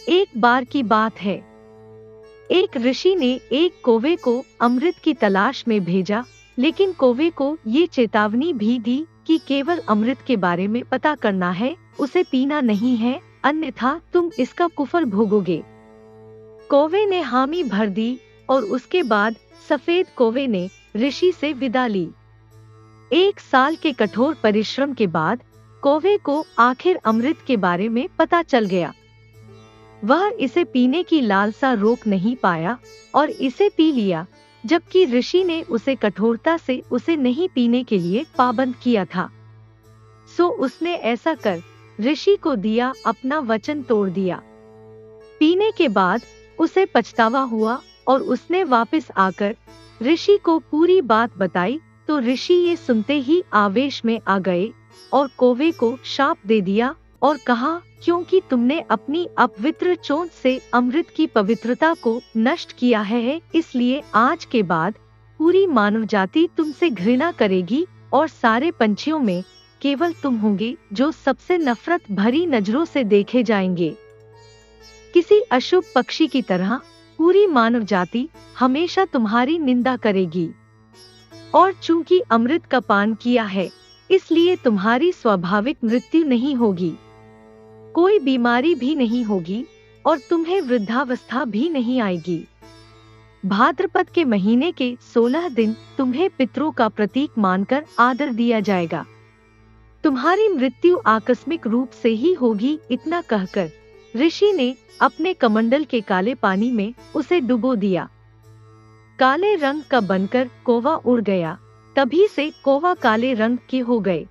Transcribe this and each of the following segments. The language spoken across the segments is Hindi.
एक बार की बात है, एक ऋषि ने एक कौवे को अमृत की तलाश में भेजा, लेकिन कौवे को ये चेतावनी भी दी कि केवल अमृत के बारे में पता करना है, उसे पीना नहीं है, अन्यथा तुम इसका कुफल भोगोगे। कौवे ने हामी भर दी और उसके बाद सफेद कौवे ने ऋषि से विदा ली। 1 साल के कठोर परिश्रम के बाद कौवे को आखिर अमृत के बारे में पता चल गया। वह इसे पीने की लालसा रोक नहीं पाया और इसे पी लिया, जबकि ऋषि ने उसे कठोरता से उसे नहीं पीने के लिए पाबंद किया था। सो उसने ऐसा कर ऋषि को दिया अपना वचन तोड़ दिया। पीने के बाद उसे पछतावा हुआ और उसने वापस आकर ऋषि को पूरी बात बताई, तो ऋषि ये सुनते ही आवेश में आ गए और कौवे को शाप दे दिया और कहा, क्योंकि तुमने अपनी अपवित्र चोंच से अमृत की पवित्रता को नष्ट किया है, इसलिए आज के बाद पूरी मानव जाति तुमसे घृणा करेगी और सारे पंछियों में केवल तुम होंगे जो सबसे नफरत भरी नजरों से देखे जाएंगे। किसी अशुभ पक्षी की तरह पूरी मानव जाति हमेशा तुम्हारी निंदा करेगी। और चूंकि अमृत का पान किया है, इसलिए तुम्हारी स्वाभाविक मृत्यु नहीं होगी, कोई बीमारी भी नहीं होगी और तुम्हें वृद्धावस्था भी नहीं आएगी। भाद्रपद के महीने के 16 दिन तुम्हें पितरों का प्रतीक मानकर आदर दिया जाएगा। तुम्हारी मृत्यु आकस्मिक रूप से ही होगी। इतना कहकर ऋषि ने अपने कमंडल के काले पानी में उसे डुबो दिया। काले रंग का बनकर कौवा उड़ गया। तभी से कौवा काले रंग के हो गए।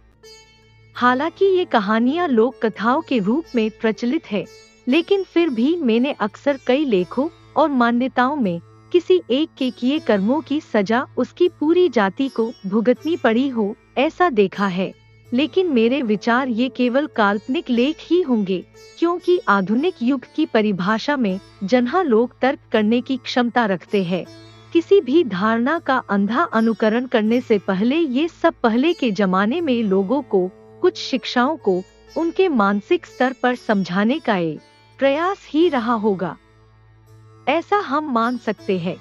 हालांकि ये कहानियां लोक कथाओं के रूप में प्रचलित है, लेकिन फिर भी मैंने अक्सर कई लेखों और मान्यताओं में किसी एक के किए कर्मों की सजा उसकी पूरी जाति को भुगतनी पड़ी हो, ऐसा देखा है। लेकिन मेरे विचार ये केवल काल्पनिक लेख ही होंगे, क्योंकि आधुनिक युग की परिभाषा में जहाँ लोग तर्क करने की क्षमता रखते हैं, किसी भी धारणा का अंधा अनुकरण करने से पहले ये सब पहले के जमाने में लोगों को कुछ शिक्षाओं को उनके मानसिक स्तर पर समझाने का एक प्रयास ही रहा होगा, ऐसा हम मान सकते हैं।